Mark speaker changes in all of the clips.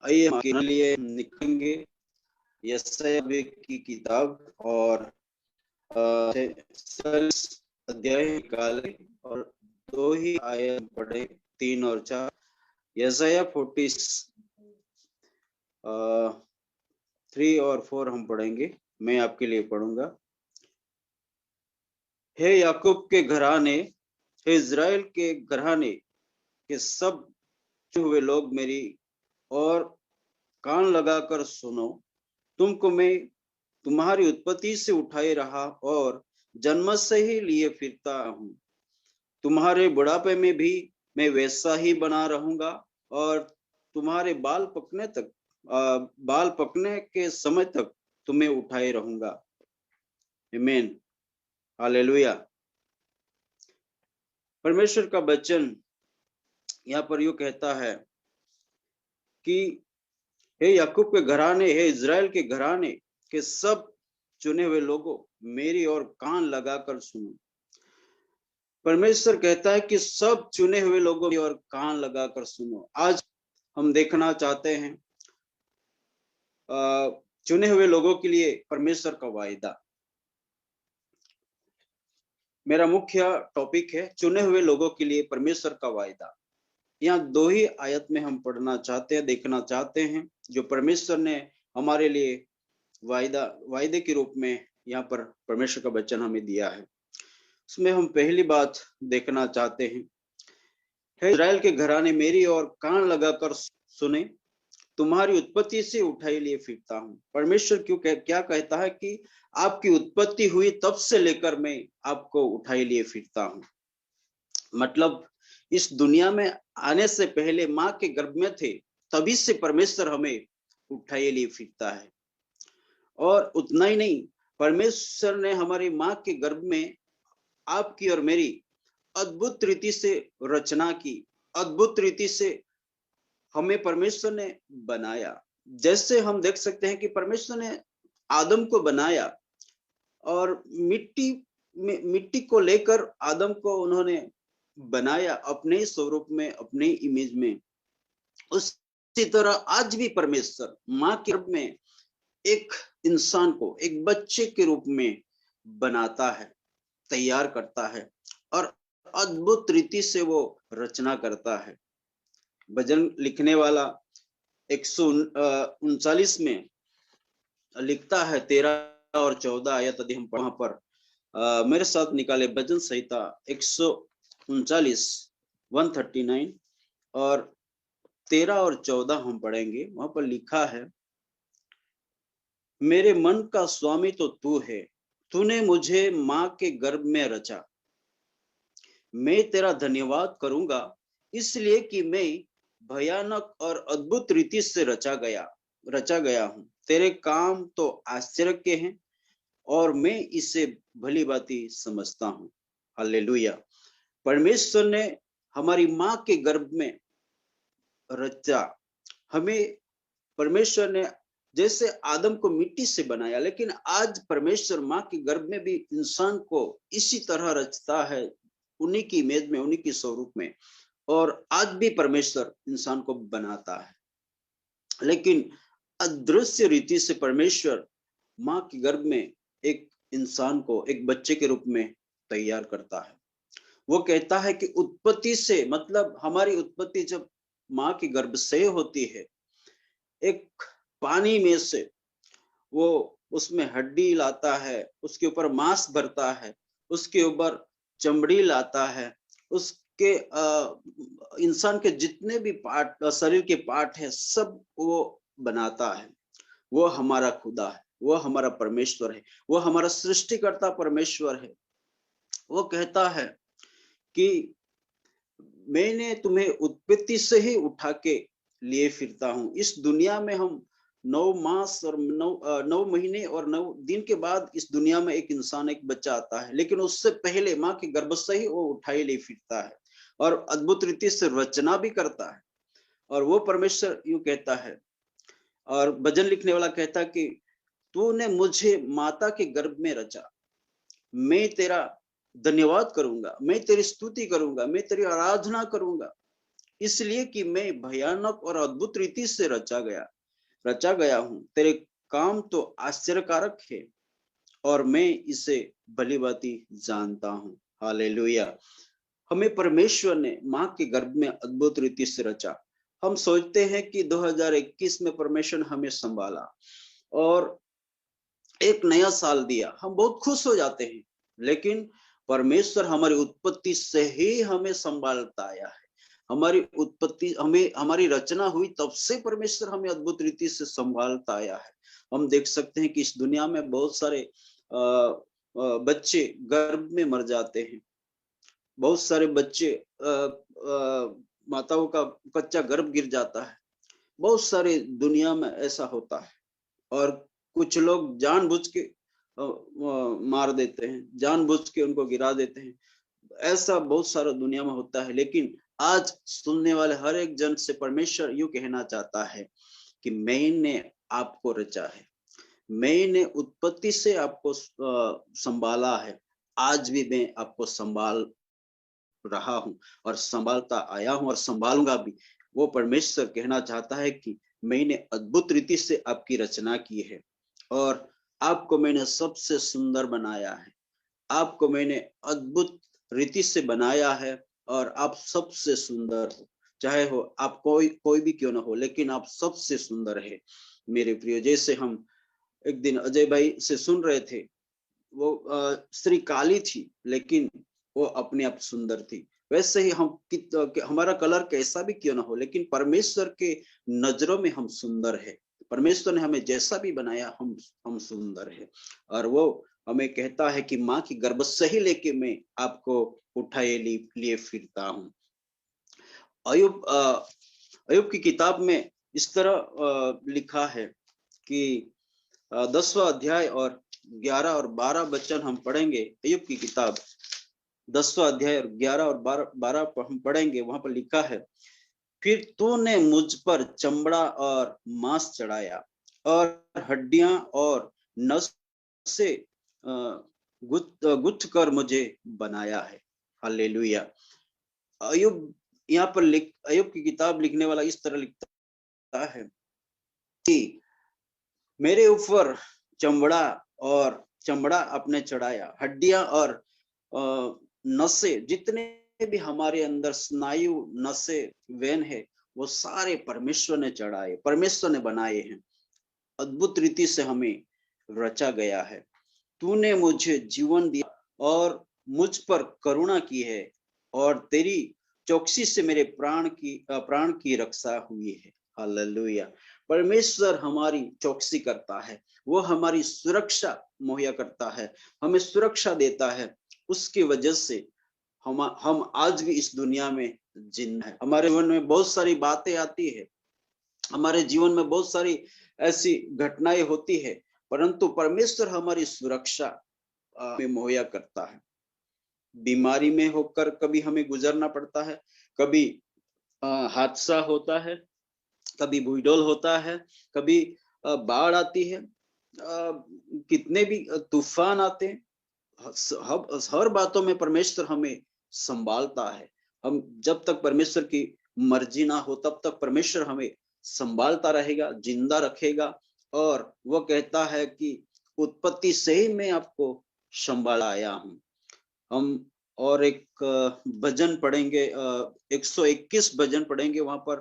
Speaker 1: आइए हम आपके लिए निकलेंगे यशायाह की किताब और 40 अध्याय निकाले और 2 ही आयत पढ़े, 3 और 4। यशायाह 46 3 और 4 हम पढ़ेंगे। मैं आपके लिए पढ़ूंगा। हे याकूब के घराने, हे इज़राइल के घराने के सब हुए लोग मेरी और कान लगाकर सुनो। तुमको मैं तुम्हारी उत्पत्ति से उठाए रहा और जन्म से ही लिए फिरता हूँ। तुम्हारे बुढ़ापे में भी मैं वैसा ही बना रहूंगा और तुम्हारे बाल पकने के समय तक तुम्हें उठाए रहूंगा। आमीन, हालेलुया। परमेश्वर का वचन यहाँ पर यूं कहता है कि हे याकूब के घराने, हे इज़राइल के घराने के सब चुने हुए लोगों, मेरी ओर कान लगाकर सुनो। परमेश्वर कहता है कि सब चुने हुए लोगों की ओर कान लगाकर सुनो। आज हम देखना चाहते हैं चुने हुए लोगों के लिए परमेश्वर का वायदा। मेरा मुख्य टॉपिक है चुने हुए लोगों के लिए परमेश्वर का वायदा। यहाँ 2 ही आयत में हम पढ़ना चाहते हैं, देखना चाहते हैं जो परमेश्वर ने हमारे लिए वायदे के रूप में यहाँ पर परमेश्वर का वचन हमें दिया है। उसमें हम पहली बात देखना चाहते हैं, हे इज़राइल के घराने, मेरी ओर कान लगाकर सुने, तुम्हारी उत्पत्ति से उठाए लिए फिरता हूँ। परमेश्वर क्या कहता है कि आपकी उत्पत्ति हुई तब से लेकर मैं आपको उठाए लिए फिरता हूँ। मतलब इस दुनिया में आने से पहले माँ के गर्भ में थे, तभी से परमेश्वर हमें उठाए लिए फिरता है। और उतना ही नहीं, परमेश्वर ने हमारी माँ के गर्भ में आपकी और मेरी अद्भुत रीति से रचना की, अद्भुत रीति से हमें परमेश्वर ने बनाया। जैसे हम देख सकते हैं कि परमेश्वर ने आदम को बनाया और मिट्टी को लेकर आदम को उन्होंने बनाया अपने स्वरूप में, अपने इमेज में। उसी तरह आज भी परमेश्वर माँ के रूप में एक इंसान को एक बच्चे के रूप में बनाता है, तैयार करता है और अद्भुत रीति से वो रचना करता है। भजन लिखने वाला 139 में लिखता है 13 और 14 आयत यदि हम वहां पर मेरे साथ निकाले भजन संहिता 139 139 और 13 और 14 हम पढ़ेंगे। वहां पर लिखा है, मेरे मन का स्वामी तो तू है, तूने मुझे माँ के गर्भ में रचा। मैं तेरा धन्यवाद करूंगा इसलिए कि मैं भयानक और अद्भुत रीति से रचा गया हूँ। तेरे काम तो आश्चर्य के हैं और मैं इसे भली भांति समझता हूँ। हालेलुया। परमेश्वर ने हमारी माँ के गर्भ में रचा। हमें परमेश्वर ने जैसे आदम को मिट्टी से बनाया, लेकिन आज परमेश्वर माँ के गर्भ में भी इंसान को इसी तरह रचता है, उन्हीं की इमेज में, उन्हीं की स्वरूप में। और आज भी परमेश्वर इंसान को बनाता है, लेकिन अदृश्य रीति से परमेश्वर माँ के गर्भ में एक इंसान को एक बच्चे के रूप में तैयार करता है। वो कहता है कि उत्पत्ति से, मतलब हमारी उत्पत्ति जब माँ के गर्भ से होती है, एक पानी में से वो उसमें हड्डी लाता है, उसके ऊपर मांस भरता है, उसके ऊपर चमड़ी लाता है, उसके इंसान के जितने भी पार्ट, शरीर के पार्ट है, सब वो बनाता है। वो हमारा खुदा है, वो हमारा परमेश्वर है, वो हमारा सृष्टिकर्ता परमेश्वर है। वो कहता है कि मैंने तुम्हें उत्पत्ति से ही उठा के लिए फिरता हूँ। इस दुनिया में हम 9 मास और 9 महीने और 9 दिन के बाद इस दुनिया में एक इंसान, एक बच्चा आता है, लेकिन उससे पहले माँ के गर्भ से ही वो उठाए ले फिरता है और अद्भुत रीति से रचना भी करता है। और वो परमेश्वर यूं कहता है, और भजन लिखने वाला कहता है कि तूने मुझे माता के गर्भ में रचा, मैं तेरा धन्यवाद करूंगा, मैं तेरी स्तुति करूंगा, मैं तेरी आराधना करूंगा। इसलिए कि मैं भयानक और अद्भुत रीति से रचा गया हूँ। तेरे काम तो आश्चर्यकारक है और मैं इसे भली भांति जानता हूँ। हालेलुया। हमें परमेश्वर ने माँ के गर्भ में अद्भुत रीति से रचा। हम सोचते हैं कि 2021 में परमेश्वर ने हमें संभाला और एक नया साल दिया, हम बहुत खुश हो जाते हैं। लेकिन परमेश्वर हमारी उत्पत्ति से ही हमें संभालता आया है। हमारी उत्पत्ति, हमें हमारी रचना हुई तब से परमेश्वर हमें अद्भुत रीति से संभालता आया है। हम देख सकते हैं कि इस दुनिया में बहुत सारे बच्चे गर्भ में मर जाते हैं। बहुत सारे बच्चे माताओं का कच्चा गर्भ गिर जाता है। बहुत सारे दुनिया में ऐसा होता है और कुछ लोग जानबूझ के मार देते हैं, जानबूझ के उनको गिरा देते हैं। ऐसा बहुत सारा दुनिया में होता है। लेकिन आज सुनने वाले हर एक जन से परमेश्वर यूं कहना चाहता है कि मैंने आपको रचा है, मैंने उत्पत्ति से आपको संभाला है, आज भी मैं आपको संभाल रहा हूं और संभालता आया हूं और संभालूंगा भी। वो परमेश्वर कहना चाहता है कि मैंने अद्भुत रीति से आपकी रचना की है और आपको मैंने सबसे सुंदर बनाया है, आपको मैंने अद्भुत रीति से बनाया है और आप सबसे सुंदर हो। चाहे हो आप कोई भी क्यों ना हो, लेकिन आप सबसे सुंदर है मेरे प्रिय। जैसे हम एक दिन अजय भाई से सुन रहे थे, वो स्त्री काली थी लेकिन वो अपने आप सुंदर थी। वैसे ही हम हमारा कलर कैसा भी क्यों ना हो, लेकिन परमेश्वर के नजरों में हम सुंदर है। परमेश्वर ने हमें जैसा भी बनाया हम सुंदर है। और वो हमें कहता है कि माँ की गर्भ से ही लेके मैं आपको उठाए लिए फिरता हूँ। अयुब की किताब में इस तरह लिखा है कि 10वां अध्याय और 11 और 12 वचन हम पढ़ेंगे। अयुब की किताब 10वां अध्याय और 11 और 12 हम पढ़ेंगे। वहां पर लिखा है, फिर तूने मुझ पर चमड़ा और मांस चढ़ाया और हड्डियां और नस से गुथ कर मुझे बनाया है। हालेलुया। अयुब यहाँ पर अयुब की किताब लिखने वाला इस तरह लिखता है कि मेरे ऊपर चमड़ा आपने चढ़ाया, हड्डियां और नसे, जितने भी हमारे अंदर स्नायु, नसे, वेन है, वो सारे परमेश्वर ने चढ़ाए, परमेश्वर ने बनाए हैं। अद्भुत रीति से हमें रचा गया है। तूने मुझे जीवन दिया और मुझ पर करुणा की है और तेरी चौकसी से मेरे प्राण की रक्षा हुई है। हालेलुया। परमेश्वर हमारी चौकसी करता है, वो हमारी सुरक्षा मुहैया करता है, हमें सुरक्षा देता है। उसकी वजह से हम आज भी इस दुनिया में जिंदा है। हमारे जीवन में बहुत सारी बातें आती है, हमारे जीवन में बहुत सारी ऐसी घटनाएं होती है, परंतु परमेश्वर हमारी सुरक्षा में मुहैया करता है। बीमारी में होकर कभी हमें गुजरना पड़ता है, कभी हादसा होता है, कभी भूडोल होता है, कभी बाढ़ आती है, कितने भी तूफान आते हैं। हर बातों में परमेश्वर हमें संभालता है। हम जब तक परमेश्वर की मर्जी ना हो तब तक परमेश्वर हमें संभालता रहेगा, जिंदा रखेगा। और वो कहता है कि उत्पत्ति से ही मैं आपको संभाला आया हूं। हम और एक भजन पढ़ेंगे, 121 भजन पढ़ेंगे, वहां पर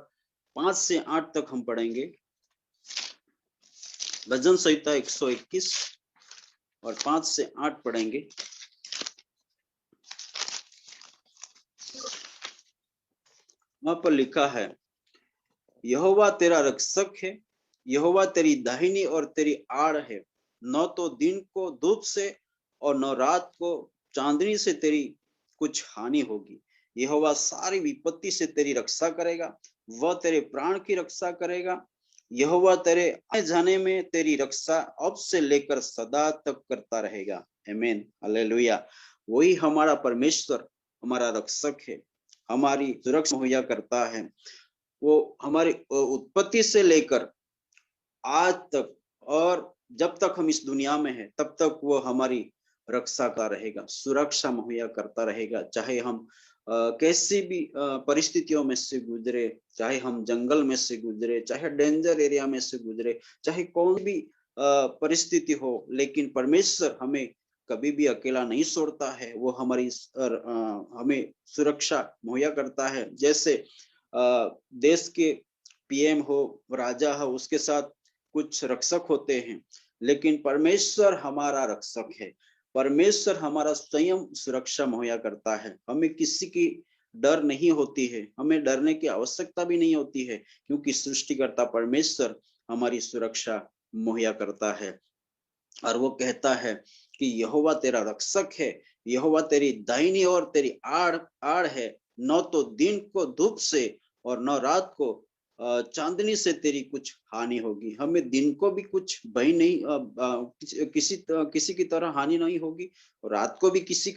Speaker 1: 5 से 8 तक हम पढ़ेंगे। भजन संहिता 121 और 5 से 8 पढ़ेंगे। वहां पर लिखा है, यहोवा तेरा रक्षक है, यहोवा तेरी दाहिनी और तेरी आड़ है। न तो दिन को धूप से और न रात को चांदनी से तेरी कुछ हानि होगी। यहोवा सारी विपत्ति से तेरी रक्षा करेगा, वह तेरे प्राण की रक्षा करेगा। यहोवा तेरे आने जाने में तेरी रक्षा अब से लेकर सदा तक करता रहेगा। आमीन। हालेलुया। वही हमारा परमेश्वर हमारा रक्षक है, हमारी सुरक्षा मुहैया करता है। वो हमारी उत्पत्ति से लेकर आज तक और जब तक हम इस दुनिया में हैं तब तक वो हमारी रक्षा का रहेगा, सुरक्षा मुहैया करता रहेगा। चाहे हम कैसी भी परिस्थितियों में से गुजरे, चाहे हम जंगल में से गुजरे, चाहे डेंजर एरिया में से गुजरे, चाहे कौन भी परिस्थिति हो, लेकिन परमेश्वर हमें कभी भी अकेला नहीं छोड़ता है। वो हमें सुरक्षा मुहैया करता है। जैसे देश के पीएम हो, राजा हो, उसके साथ कुछ रक्षक होते हैं, लेकिन परमेश्वर हमारा रक्षक है। परमेश्वर हमारा स्वयं सुरक्षा मुहैया करता है। हमें किसी की डर नहीं होती है, हमें डरने की आवश्यकता भी नहीं होती है, क्योंकि सृष्टिकर्ता परमेश्वर हमारी सुरक्षा मुहैया करता है। और वो कहता है कि यहोवा तेरा रक्षक है, यहोवा तेरी दाहिनी और तेरी आड़ आड़ है। न तो दिन को धूप से और न रात को चांदनी से तेरी कुछ हानि होगी। हमें दिन को भी कुछ भय नहीं, किसी की तरह हानि नहीं होगी, और रात को भी किसी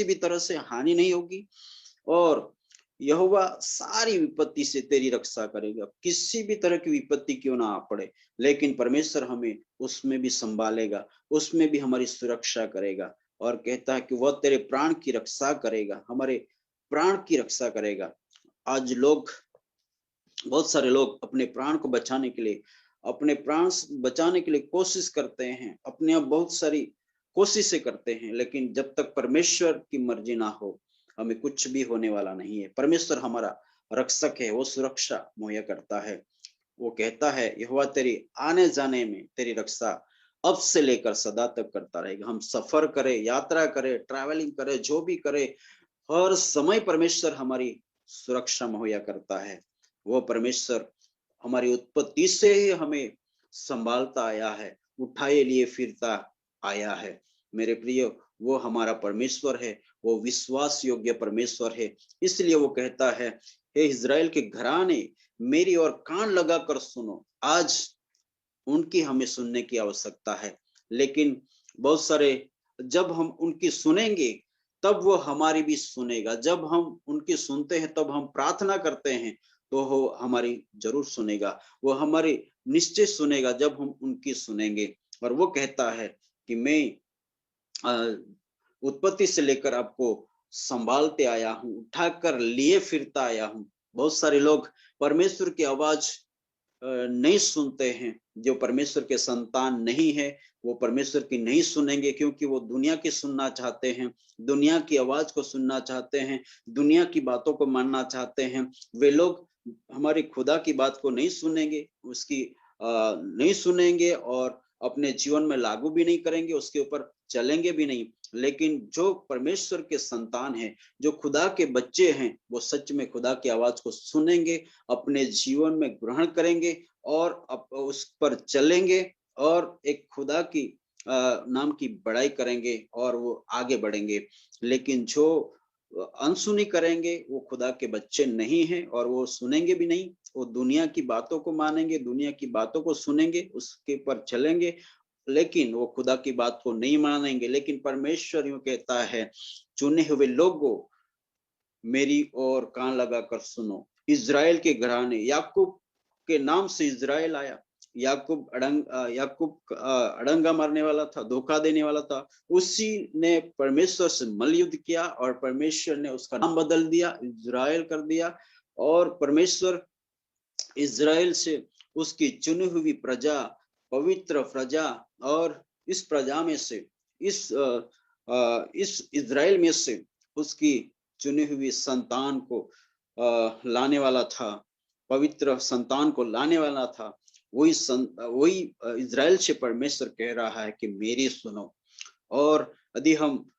Speaker 1: भी तरह से हानि नहीं होगी। और यहोवा सारी विपत्ति से तेरी रक्षा करेगा। किसी भी तरह की विपत्ति क्यों ना आ पड़े, लेकिन परमेश्वर हमें उसमें भी संभालेगा, उसमें भी हमारी सुरक्षा करेगा। और कहता है कि वह तेरे प्राण की रक्षा करेगा, हमारे प्राण की रक्षा करेगा। आज बहुत सारे लोग अपने प्राण को बचाने के लिए, अपने प्राण बचाने के लिए कोशिश करते हैं, अपने आप बहुत सारी कोशिशें करते हैं, लेकिन जब तक परमेश्वर की मर्जी ना हो, हमें कुछ भी होने वाला नहीं है। परमेश्वर हमारा रक्षक है, वो सुरक्षा मुहैया करता है। वो कहता है यहोवा तेरी आने जाने में तेरी रक्षा अब से लेकर सदा तक करता रहेगा। हम सफर करें, यात्रा करें, ट्रैवलिंग करें, जो भी करें, हर समय परमेश्वर हमारी सुरक्षा मुहैया करता है। वो परमेश्वर हमारी उत्पत्ति से ही हमें संभालता आया है, उठाए लिए फिरता आया है। मेरे प्रिय, वो हमारा परमेश्वर है, वो विश्वास योग्य परमेश्वर है। इसलिए वो कहता है, हे इज़राइल के घराने, मेरी ओर कान लगाकर सुनो। आज उनकी हमें सुनने की आवश्यकता है, लेकिन बहुत सारे, जब हम उनकी सुनेंगे तब वो हमारी भी सुनेगा। जब हम उनकी सुनते हैं, तब हम प्रार्थना करते हैं, तो वो हमारी जरूर सुनेगा। वो हमारी निश्चय सुनेगा जब हम उनकी सुनेंगे। और वो कहता है कि मैं उत्पत्ति से लेकर आपको संभालते आया हूँ, उठाकर लिए फिरता आया हूँ। बहुत सारे लोग परमेश्वर की आवाज नहीं सुनते हैं। जो परमेश्वर के संतान नहीं है, वो परमेश्वर की नहीं सुनेंगे, क्योंकि वो दुनिया की सुनना चाहते हैं, दुनिया की आवाज को सुनना चाहते हैं, दुनिया की बातों को मानना चाहते हैं। वे लोग हमारी खुदा की बात को नहीं सुनेंगे, उसकी नहीं सुनेंगे, और अपने जीवन में लागू भी नहीं करेंगे, उसके ऊपर चलेंगे भी नहीं। लेकिन जो परमेश्वर के संतान हैं, जो खुदा के बच्चे हैं, वो सच में खुदा की आवाज को सुनेंगे, अपने जीवन में ग्रहण करेंगे, और उस पर चलेंगे, और एक खुदा की नाम की बड़ाई करेंगे, और वो आगे बढ़ेंगे। लेकिन जो अनसुनी करेंगे, वो खुदा के बच्चे नहीं हैं, और वो सुनेंगे भी नहीं। वो दुनिया की बातों को मानेंगे, दुनिया की बातों को सुनेंगे, उसके पर चलेंगे, लेकिन वो खुदा की बात को नहीं मानेंगे। लेकिन परमेश्वर यूं कहता है, चुने हुए लोगों, मेरी ओर कान लगाकर सुनो। इज़राइल के घराने, याकूब के नाम से इज़राइल आया। याकूब अड़ंगा मारने वाला था, धोखा देने वाला था। उसी ने परमेश्वर से मल्लयुद्ध किया, और परमेश्वर ने उसका नाम बदल दिया, इज़राइल कर दिया। और परमेश्वर इज़राइल से उसकी चुनी हुई प्रजा, पवित्र प्रजा, और इस प्रजा में से, इस इज़राइल में से उसकी चुनी हुई संतान को लाने वाला था, पवित्र संतान को लाने वाला था। वही इज़राइल से परमेश्वर कह रहा है कि मेरी सुनो। और यदि हम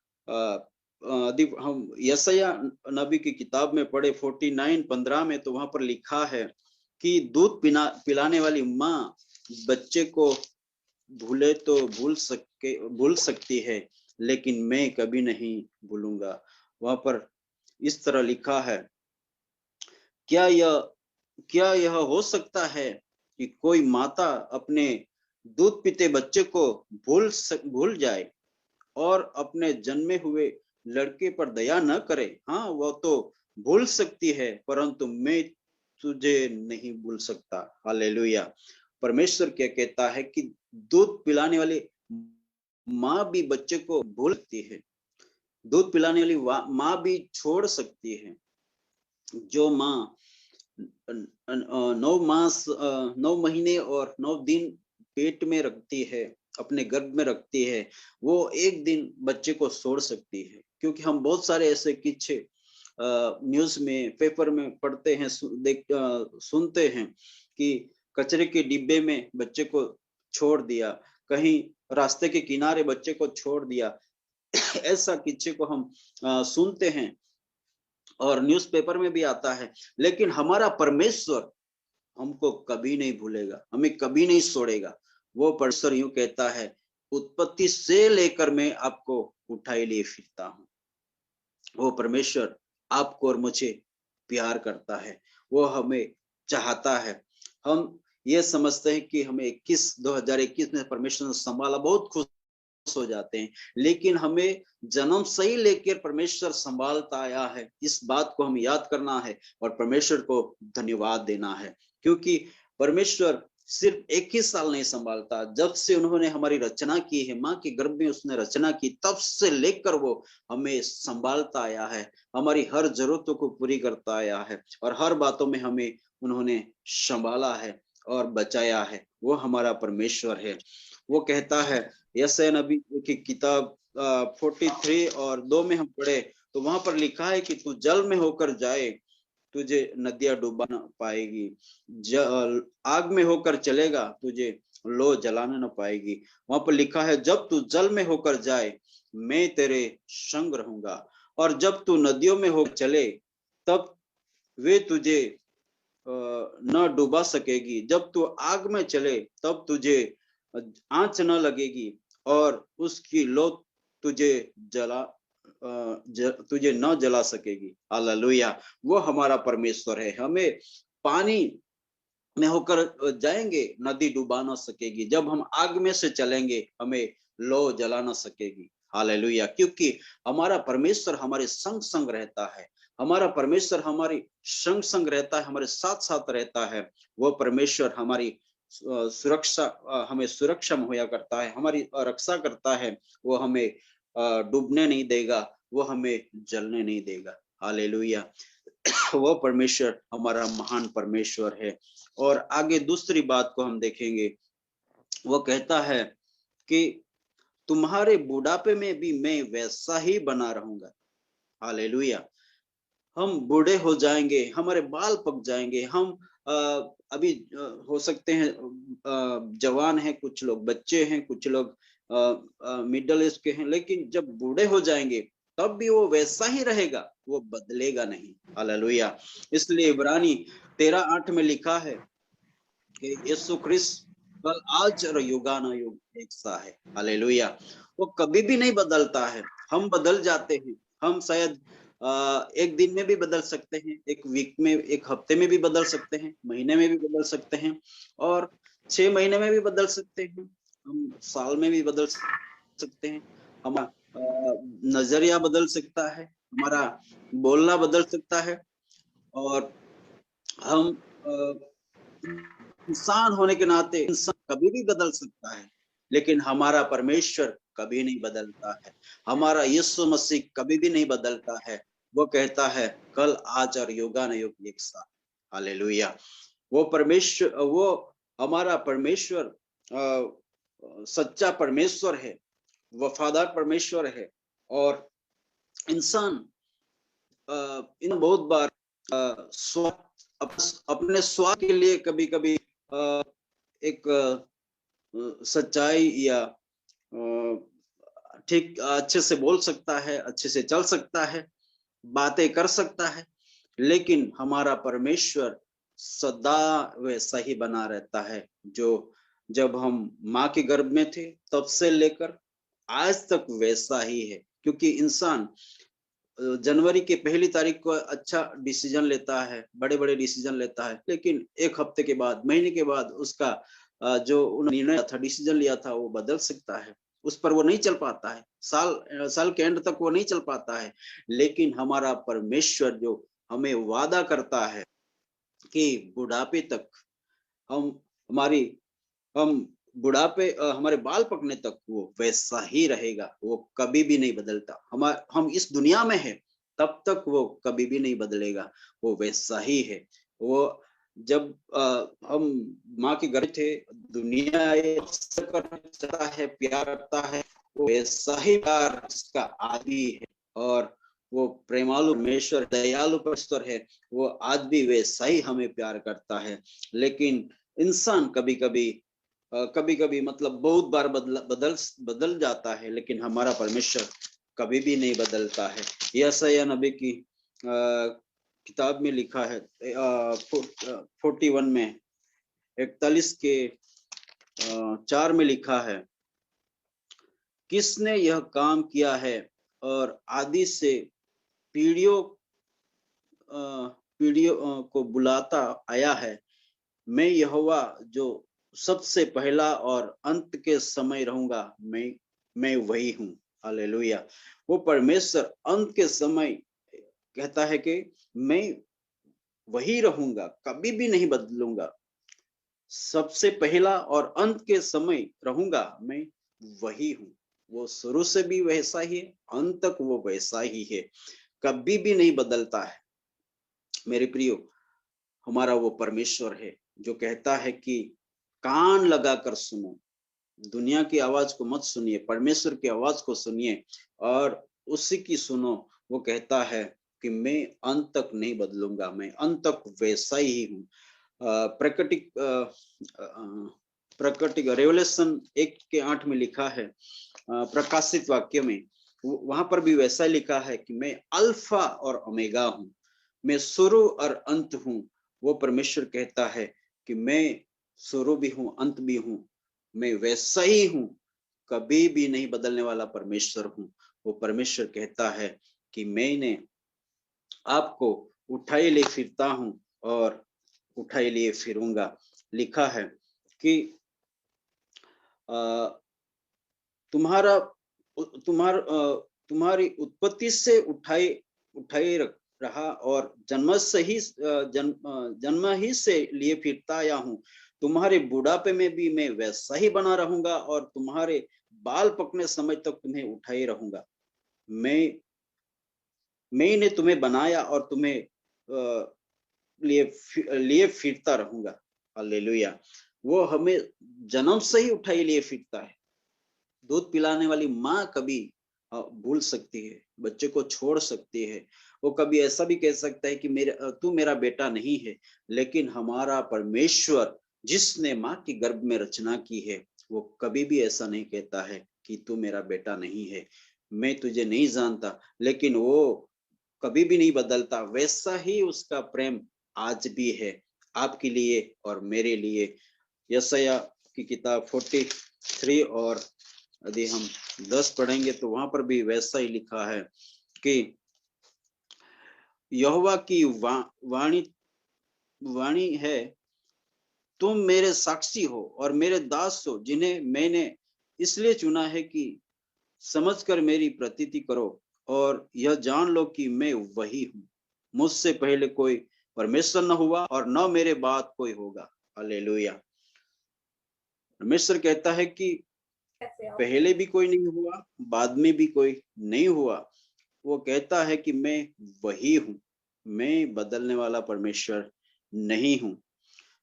Speaker 1: यशायाह नबी की किताब में पढ़े 49:15 में, तो वहां पर लिखा है कि दूध पिलाने वाली माँ बच्चे को भूले तो भूल सकती है, लेकिन मैं कभी नहीं भूलूंगा। वहां पर इस तरह लिखा है, क्या यह क्या यह हो सकता है कि कोई माता अपने दूध पीते बच्चे को भूल जाए, और अपने जन्मे हुए लड़के पर दया न करे? हाँ, वो तो भूल सकती है, परंतु मैं तुझे नहीं भूल सकता। हालेलुया। परमेश्वर क्या कहता है कि दूध पिलाने वाली माँ भी बच्चे को भूल सकती है, दूध पिलाने वाली माँ भी छोड़ सकती है। जो माँ 9 महीने और 9 दिन पेट में रखती है, अपने गर्भ में रखती है, वो एक दिन बच्चे को छोड़ सकती है। क्योंकि हम बहुत सारे ऐसे किस्से न्यूज में, पेपर में पढ़ते हैं, सुनते हैं कि कचरे के डिब्बे में बच्चे को छोड़ दिया, कहीं रास्ते के किनारे बच्चे को छोड़ दिया। ऐसा किस्से को हम सुनते हैं और न्यूज़पेपर में भी आता है। लेकिन हमारा परमेश्वर हमको कभी नहीं भूलेगा, हमें कभी नहीं छोड़ेगा। वो परमेश्वर यूं कहता है, उत्पत्ति से लेकर मैं आपको उठाए लिए फिरता हूँ। वो परमेश्वर आपको और मुझे प्यार करता है, वो हमें चाहता है। हम ये समझते हैं कि हमें 2021 में परमेश्वर ने संभाला, बहुत खुश हो जाते हैं। लेकिन हमें जन्म से ही लेकर परमेश्वर संभालता आया है, इस बात को हमें याद करना है और परमेश्वर को धन्यवाद देना है। क्योंकि परमेश्वर सिर्फ एक ही साल नहीं संभालता, जब से उन्होंने हमारी रचना की है, माँ के गर्भ में उसने रचना की, तब से लेकर वो हमें संभालता आया है, हमारी हर जरूरतों को पूरी करता आया है और हर बातों में हमें उन्होंने संभाला है और बचाया है। वो हमारा परमेश्वर है। वो कहता है, यशायाह नबी की किताब 43 और 2 में हम पढ़े तो वहां पर लिखा है कि तू जल में होकर जाए, तुझे नदियां डुबा न पाएगी, आग में होकर चलेगा, तुझे लो जलाने न पाएगी। वहां पर लिखा है, जब तू जल में होकर जाए मैं तेरे संग रहूंगा, और जब तू नदियों में होकर चले तब वे तुझे न डुबा सकेगी, जब तू आग में चले तब तुझे आंच न लगेगी और उसकी लो तुझे तुझे न जला सकेगी। हालेलुया। वो हमारा परमेश्वर है। हमें पानी में होकर जाएंगे, नदी डुबा ना सकेगी, जब हम आग में से चलेंगे हमें लो जला ना सकेगी। हालेलुया। क्योंकि हमारा परमेश्वर हमारे संग संग रहता है, हमारा परमेश्वर हमारी संग संग रहता है, हमारे साथ साथ रहता है। वो परमेश्वर हमारी सुरक्षा, हमें सुरक्षा मुहैया करता है, हमारी रक्षा करता है। वो हमें डूबने नहीं देगा, वो हमें जलने नहीं देगा। हालेलुया। वो परमेश्वर हमारा महान परमेश्वर है। और आगे दूसरी बात को हम देखेंगे, वो कहता है कि तुम्हारे बुढ़ापे में भी मैं वैसा ही बना रहूंगा। हालेलुया। हम बूढ़े हो जाएंगे, हमारे बाल पक जाएंगे, हम अभी हो सकते हैं जवान हैं, कुछ लोग बच्चे हैं, कुछ लोग मिडिल एज के हैं, लेकिन जब बूढ़े हो जाएंगे तब भी वो वैसा ही रहेगा, वो बदलेगा नहीं। हालेलुया। इसलिए इब्रानी 13:8 में लिखा है कि यीशु ख्रिस्त कल आज और युगानुयुग एक सा है। हालेलुया। वो कभी भी नहीं बदलता है। हम बदल जाते हैं, हम शायद एक दिन में भी बदल सकते हैं, एक वीक में, एक हफ्ते में भी बदल सकते हैं, महीने में भी बदल सकते हैं और 6 महीने में भी बदल सकते हैं, हम साल में भी बदल सकते हैं। हमारा नजरिया बदल सकता है, हमारा बोलना बदल सकता है और हम इंसान होने के नाते इंसान कभी भी बदल सकता है, लेकिन हमारा परमेश्वर कभी नहीं बदलता है। हमारा यीशु मसीह कभी भी नहीं बदलता है। वो कहता है कल आज और युगानुयुग एक साथ। हालेलुया। वो परमेश्वर, वो हमारा परमेश्वर सच्चा परमेश्वर है, वफादार परमेश्वर है। और इंसान इन बहुत बार अपने स्वार्थ के लिए कभी कभी एक सच्चाई या ठीक अच्छे से बोल सकता है, अच्छे से चल सकता है, बातें कर सकता है, लेकिन हमारा परमेश्वर सदा वैसा ही बना रहता है, जो जब हम माँ के गर्भ में थे तब से लेकर आज तक वैसा ही है। क्योंकि इंसान जनवरी के 1 तारीख को अच्छा डिसीजन लेता है, बड़े बड़े डिसीजन लेता है, लेकिन एक हफ्ते के बाद, महीने के बाद उसका जो निर्णय था, डिसीजन लिया था, वो बदल सकता है, उस पर वो नहीं चल पाता है, साल के एंड तक वो नहीं चल पाता है। लेकिन हमारा परमेश्वर जो हमें वादा करता है कि बुढ़ापे तक हम हमारी हम बुढ़ापे हमारे बाल पकने तक वो वैसा ही रहेगा, वो कभी भी नहीं बदलता। हम इस दुनिया में है तब तक वो कभी भी नहीं बदलेगा, वो वैसा ही है। वो जब हम माँ के घर थे, दुनिया चलता है, प्यार करता है, वो वैसा ही प्यार जिसका आदि है, और वो प्रेमालु परमेश्वर, दयालु परमेश्वर है, वो आज भी वैसा ही हमें प्यार करता है। लेकिन इंसान कभी कभी मतलब बहुत बार बदल बदल जाता है, लेकिन हमारा परमेश्वर कभी भी नहीं बदलता है। यशायाह नबी की किताब में लिखा है 41 में 41 के 4 में लिखा है, किसने यह काम किया है और आदि से पीढ़ियों पीढ़ियों को बुलाता आया है, मैं यहोवा जो सबसे पहला और अंत के समय रहूंगा, मैं वही हूँ। हालेलुया। वो परमेश्वर अंत के समय कहता है कि मैं वही रहूंगा, कभी भी नहीं बदलूंगा। सबसे पहला और अंत के समय रहूंगा, मैं वही हूँ। वो शुरू से भी वैसा ही है, अंत तक वो वैसा ही है, कभी भी नहीं बदलता है। मेरे प्रियो, हमारा वो परमेश्वर है जो कहता है कि कान लगाकर सुनो, दुनिया की आवाज को मत सुनिए, परमेश्वर की आवाज को सुनिए और उसी की सुनो। वो कहता है कि मैं अंत तक नहीं बदलूंगा, मैं अंत तक वैसा ही हूँ। प्रकटिक प्रकटिक रेवलेशन 1:8 में लिखा है, प्रकाशित वाक्य में वहां पर भी वैसा लिखा है कि मैं अल्फा और ओमेगा हूँ, मैं शुरू और अंत हूँ। वो परमेश्वर कहता है कि मैं शुरू भी हूँ, अंत भी हूँ, मैं वैसा ही हूँ, कभी भी नहीं बदलने वाला परमेश्वर हूँ। वो परमेश्वर कहता है कि मैंने आपको उठाए ले फिरता हूँ और उठाए लिए फिरूंगा। लिखा है कि तुम्हारा तुम्हार तुम्हारी उत्पत्ति से उठाए रहा और जन्म ही से लिए फिरता आया हूँ। तुम्हारे बुढ़ापे में भी मैं वैसा ही बना रहूंगा और तुम्हारे बाल पकने समय तक तुम्हें उठाए रहूंगा। मैंने तुम्हें बनाया और तुम्हें लिए फिरता रहूंगा। हालेलुया। वो हमें जन्म से ही उठाए लिए फिरता है। दूध पिलाने वाली माँ कभी भूल सकती है, बच्चे को छोड़ सकती है, वो कभी ऐसा भी कह सकता है कि तू मेरा बेटा नहीं है, लेकिन हमारा परमेश्वर जिसने माँ की गर्भ में रचना की है, वो कभी भी ऐसा नहीं कहता है कि तू मेरा बेटा नहीं है, मैं तुझे नहीं जानता। लेकिन वो कभी भी नहीं बदलता, वैसा ही उसका प्रेम आज भी है आपके लिए और मेरे लिए। यशायाह की किताब 43 और यदि हम 10 पढ़ेंगे तो वहां पर भी वैसा ही लिखा है कि यहोवा की वाणी है, तुम मेरे साक्षी हो और मेरे दास हो, जिन्हें मैंने इसलिए चुना है कि समझकर मेरी प्रतीति करो और यह जान लो कि मैं वही हूँ। मुझसे पहले कोई परमेश्वर न हुआ और न मेरे बाद कोई होगा। हालेलुया। परमेश्वर कहता है कि पहले भी कोई नहीं हुआ, बाद में भी कोई नहीं हुआ। वो कहता है कि मैं वही हूँ, मैं बदलने वाला परमेश्वर नहीं हूँ,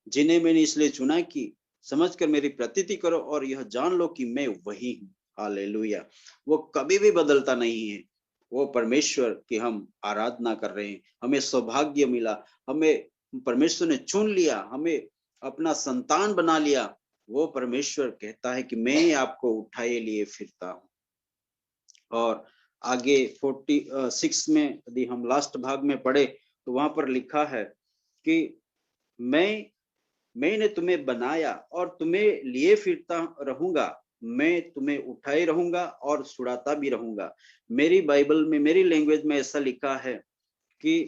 Speaker 1: जिन्हें मैंने इसलिए चुना कि समझकर मेरी प्रतीति करो और यह जान लो कि मैं वही हूँ। हालेलुया। वो कभी भी बदलता नहीं है। वो परमेश्वर की हम आराधना कर रहे हैं, हमें सौभाग्य मिला, हमें परमेश्वर ने चुन लिया, हमें अपना संतान बना लिया। वो परमेश्वर कहता है कि मैं आपको उठाए लिए फिरता हूँ। और आगे 46 में यदि हम लास्ट भाग में पढ़े तो वहां पर लिखा है कि मैंने तुम्हें बनाया और तुम्हें लिए फिरता रहूंगा, मैं तुम्हें उठाए रहूंगा और छुड़ाता भी रहूंगा। मेरी बाइबल में, मेरी लैंग्वेज में ऐसा लिखा है कि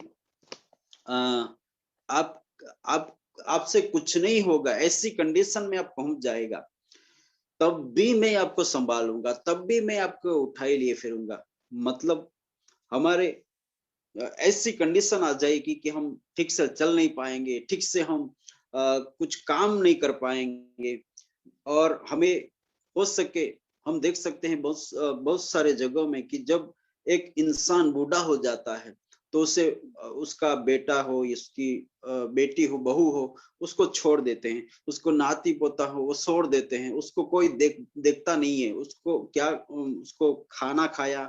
Speaker 1: आप आप आपसे कुछ नहीं होगा, ऐसी कंडीशन में आप पहुंच जाएगा, तब भी मैं आपको संभालूंगा, तब भी मैं आपको उठाए लिए फिरूंगा। मतलब हमारे ऐसी कंडीशन आ जाएगी कि हम ठीक से चल नहीं पाएंगे, ठीक से हम कुछ काम नहीं कर पाएंगे, और हमें हो सके, हम देख सकते हैं बहुत सारे जगहों में कि जब एक इंसान बूढ़ा हो जाता है तो उसे उसका बेटा हो, उसकी बेटी हो, बहू हो, उसको छोड़ देते हैं। उसको नाती पोता हो वो छोड़ देते हैं। उसको कोई देखता नहीं है। उसको क्या, उसको खाना खाया,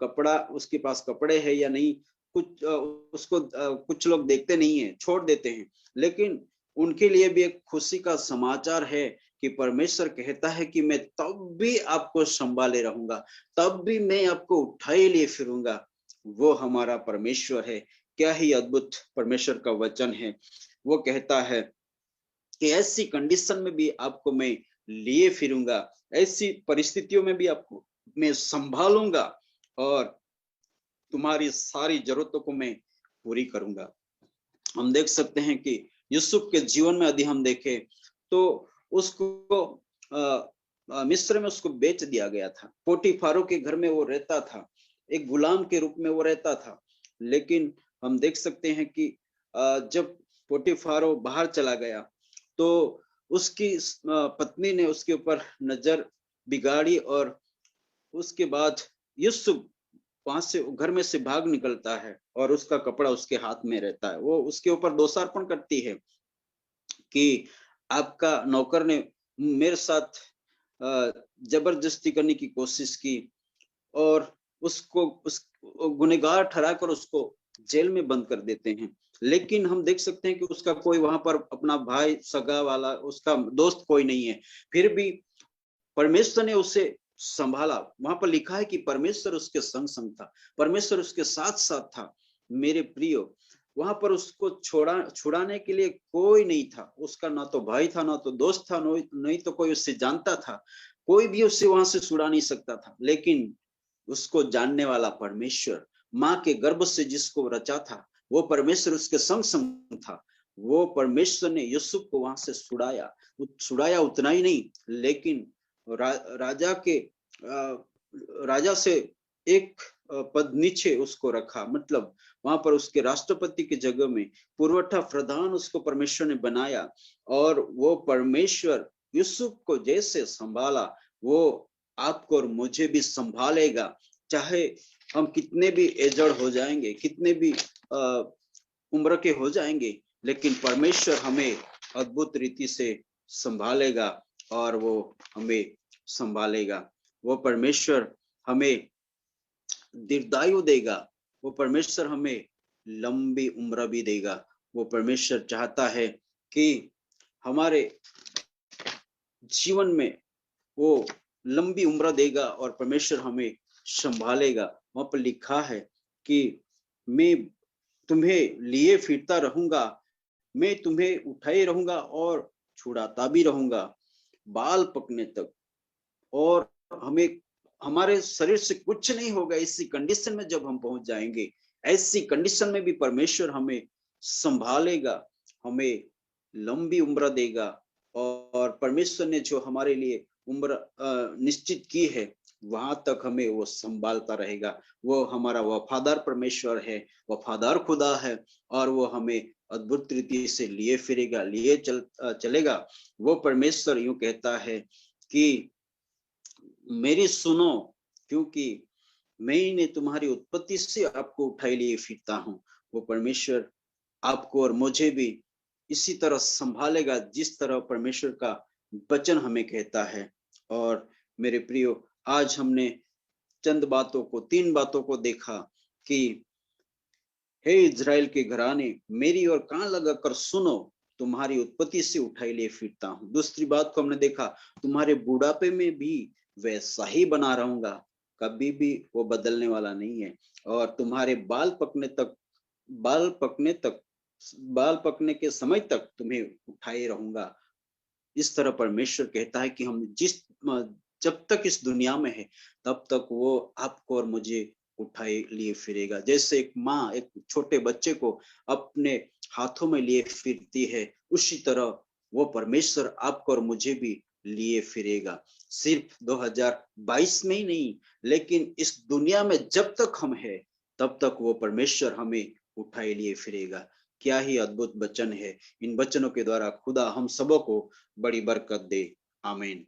Speaker 1: कपड़ा, उसके पास कपड़े है या नहीं, कुछ उसको कुछ लोग देखते नहीं है, छोड़ देते हैं। लेकिन उनके लिए भी एक खुशी का समाचार है कि परमेश्वर कहता है कि मैं तब भी आपको संभाले रहूंगा, तब भी मैं आपको उठाए लिए फिरूंगा। वो हमारा परमेश्वर है। क्या ही अद्भुत परमेश्वर का वचन है। वो कहता है कि ऐसी कंडीशन में भी आपको मैं लिए फिरूंगा, ऐसी परिस्थितियों में भी आपको मैं संभालूंगा और तुम्हारी सारी जरूरतों को मैं पूरी करूंगा। हम देख सकते हैं कि यूसुफ के जीवन में यदि हम देखें तो उसको मिस्र में उसको बेच दिया गया था। पोटीफारो के घर में वो रहता था, एक गुलाम के रूप में वो रहता था। लेकिन हम देख सकते हैं कि जब पोटीफारो बाहर चला गया तो उसकी पत्नी ने उसके ऊपर नजर बिगाड़ी और उसके बाद यूसुफ वहां से घर में से भाग निकलता है और उसका कपड़ा उसके हाथ में रहता है। वो उसके ऊपर दोषारोपण करती है कि आपका नौकर ने मेरे साथ जबरदस्ती करने की कोशिश की और उसको उस गुनहगार ठहराकर उसको जेल में बंद कर देते हैं। लेकिन हम देख सकते हैं कि उसका कोई वहां पर अपना भाई, सगा वाला, उसका दोस्त कोई नहीं है। फिर भी परमेश्वर ने उसे संभाला। वहां पर लिखा है कि परमेश्वर उसके संग संग था, परमेश्वर उसके साथ साथ था। मेरे प्रियो, वहां पर उसको छुड़ाने के लिए कोई नहीं था। उसका ना तो भाई था, ना तो दोस्त था, नहीं तो कोई उससे जानता था। कोई भी उससे वहां से छुड़ा नहीं सकता था। लेकिन उसको जानने वाला परमेश्वर, माँ के गर्भ से जिसको रचा था, वो परमेश्वर उसके संग संग था। वो परमेश्वर ने यूसुफ को वहां से छुड़ाया उतना ही नहीं, लेकिन राजा के राजा से एक पद नीचे उसको रखा। मतलब वहां पर उसके राष्ट्रपति की जगह में पुरवठा प्रधान उसको परमेश्वर ने बनाया। और वो परमेश्वर यूसुफ को जैसे संभाला, वो आपको और मुझे भी संभालेगा। चाहे हम कितने भी एजड़ हो जाएंगे, कितने भी उम्र के हो जाएंगे, लेकिन परमेश्वर हमें अद्भुत रीति से संभालेगा और वो हमें संभालेगा। वो परमेश्वर हमें दीर्घायु देगा। वो परमेश्वर हमें लंबी उम्र भी देगा। वो परमेश्वर चाहता है कि हमारे जीवन में वो लंबी उम्र देगा और परमेश्वर हमें संभालेगा। वहां पर लिखा है कि मैं तुम्हें लिए फिरता रहूंगा, मैं तुम्हें उठाए रहूंगा और छुड़ाता भी रहूंगा बाल पकने तक। और हमें, हमारे शरीर से कुछ नहीं होगा। इसी कंडीशन में जब हम पहुंच जाएंगे, ऐसी कंडीशन में भी परमेश्वर हमें संभालेगा, हमें लंबी उम्र देगा। और परमेश्वर ने जो हमारे लिए उम्र निश्चित की है, वहां तक हमें वो संभालता रहेगा। वो हमारा वफादार परमेश्वर है, वफादार खुदा है। और वो हमें अद्भुत रीति से लिए फिरेगा, लिए चलेगा। वो परमेश्वर यूं कहता है कि मेरी सुनो, क्योंकि मैं ने तुम्हारी उत्पत्ति से आपको उठाई लिए फिरता हूँ। वो परमेश्वर आपको और मुझे भी इसी तरह संभालेगा जिस तरह परमेश्वर का वचन हमें कहता है। और मेरे प्रियो, आज हमने चंद बातों को, तीन बातों को देखा कि हे इज़राइल के घराने, मेरी ओर कान लगाकर सुनो, तुम्हारी उत्पत्ति से उठाई लिए फिरता हूँ। दूसरी बात को हमने देखा, तुम्हारे बुढ़ापे में भी वैसा ही बना रहूंगा, कभी भी वो बदलने वाला नहीं है। और तुम्हारे बाल पकने तक बाल पकने के समय तक तुम्हें उठाए रहूंगा। इस तरह परमेश्वर कहता है कि हम जब तक इस दुनिया में है, तब तक वो आपको और मुझे उठाए लिए फिरेगा। जैसे एक माँ एक छोटे बच्चे को अपने हाथों में लिए फिरती है, उसी तरह वो परमेश्वर आपको और मुझे भी लिए फिरेगा। सिर्फ 2022 में ही नहीं, लेकिन इस दुनिया में जब तक हम हैं, तब तक वो परमेश्वर हमें उठाए लिए फिरेगा। क्या ही अद्भुत वचन है। इन वचनों के द्वारा खुदा हम सबों को बड़ी बरकत दे। आमीन।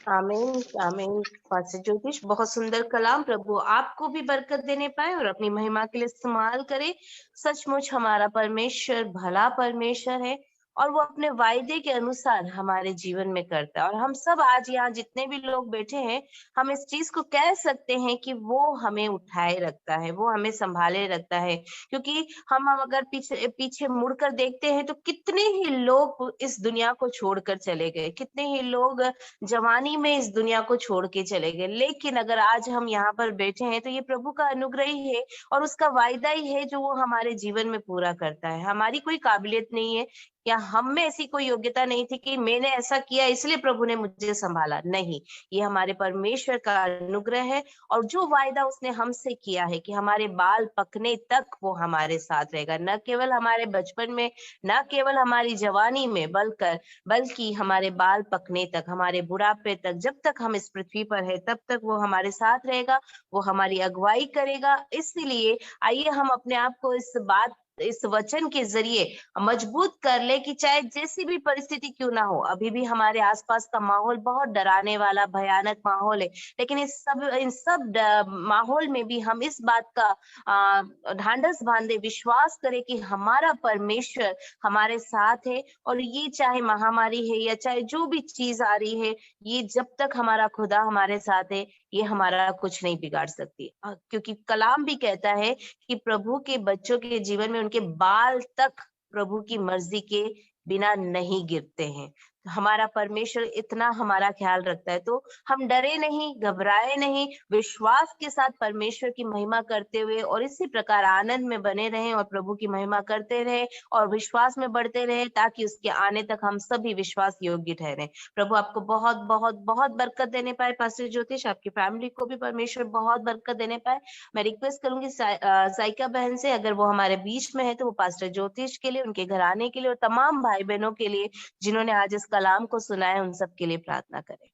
Speaker 2: आमीन आमीन। पास्टर ज्योतिष, बहुत सुंदर कलाम। प्रभु आपको भी बरकत देने पाए और अपनी महिमा के लिए इस्तेमाल करे। सचमुच हमारा परमेश्वर भला परमेश्वर है और वो अपने वायदे के अनुसार हमारे जीवन में करता है। और हम सब आज यहाँ जितने भी लोग बैठे हैं, हम इस चीज को कह सकते हैं कि वो हमें उठाए रखता है, वो हमें संभाले रखता है। क्योंकि हम अगर पीछे पीछे मुड़कर देखते हैं तो कितने ही लोग इस दुनिया को छोड़कर चले गए, कितने ही लोग जवानी में इस दुनिया को छोड़ के चले गए। लेकिन अगर आज हम यहाँ पर बैठे हैं तो ये प्रभु का अनुग्रह ही है और उसका वायदा ही है जो वो हमारे जीवन में पूरा करता है। हमारी कोई काबिलियत नहीं है या हम में ऐसी कोई योग्यता नहीं थी कि मैंने ऐसा किया इसलिए प्रभु ने मुझे संभाला। नहीं, ये हमारे परमेश्वर का अनुग्रह है। और जो वायदा उसने हमसे किया है कि हमारे बाल पकने तक वो हमारे साथ रहेगा, न केवल हमारे बचपन में, न केवल हमारी जवानी में, बल्कि हमारे बाल पकने तक, हमारे बुढ़ापे तक, जब तक हम इस पृथ्वी पर है तब तक वो हमारे साथ रहेगा, वो हमारी अगुवाई करेगा। इसलिए आइए हम अपने आप को इस वचन के जरिए मजबूत कर ले कि चाहे जैसी भी परिस्थिति क्यों ना हो, अभी भी हमारे आसपास का माहौल बहुत डराने वाला, भयानक माहौल है, लेकिन इन सब माहौल में भी हम इस बात का ढांढस बांधे विश्वास करें कि हमारा परमेश्वर हमारे साथ है। और ये चाहे महामारी है या चाहे जो भी चीज आ रही है, ये जब तक हमारा खुदा हमारे साथ है, ये हमारा कुछ नहीं बिगाड़ सकती। क्योंकि कलाम भी कहता है कि प्रभु के बच्चों के जीवन में उनके बाल तक प्रभु की मर्जी के बिना नहीं गिरते हैं। हमारा परमेश्वर इतना हमारा ख्याल रखता है, तो हम डरे नहीं, घबराए नहीं, विश्वास के साथ परमेश्वर की महिमा करते हुए और इसी प्रकार आनंद में बने रहें और प्रभु की महिमा करते रहे और विश्वास में बढ़ते रहे, ताकि उसके आने तक हम सभी विश्वास योग्य ठहरे। प्रभु आपको बहुत बहुत बहुत बरकत देने पाए। पास्टर ज्योतिष, आपकी फैमिली को भी परमेश्वर बहुत बरकत देने पाए। मैं रिक्वेस्ट करूंगी साइका बहन से, अगर वो हमारे बीच में है तो वो पास्टर ज्योतिष के लिए, उनके घराने के लिए और तमाम भाई बहनों के लिए जिन्होंने आज इस कलाम को सुना है, उन सब के लिए प्रार्थना करें।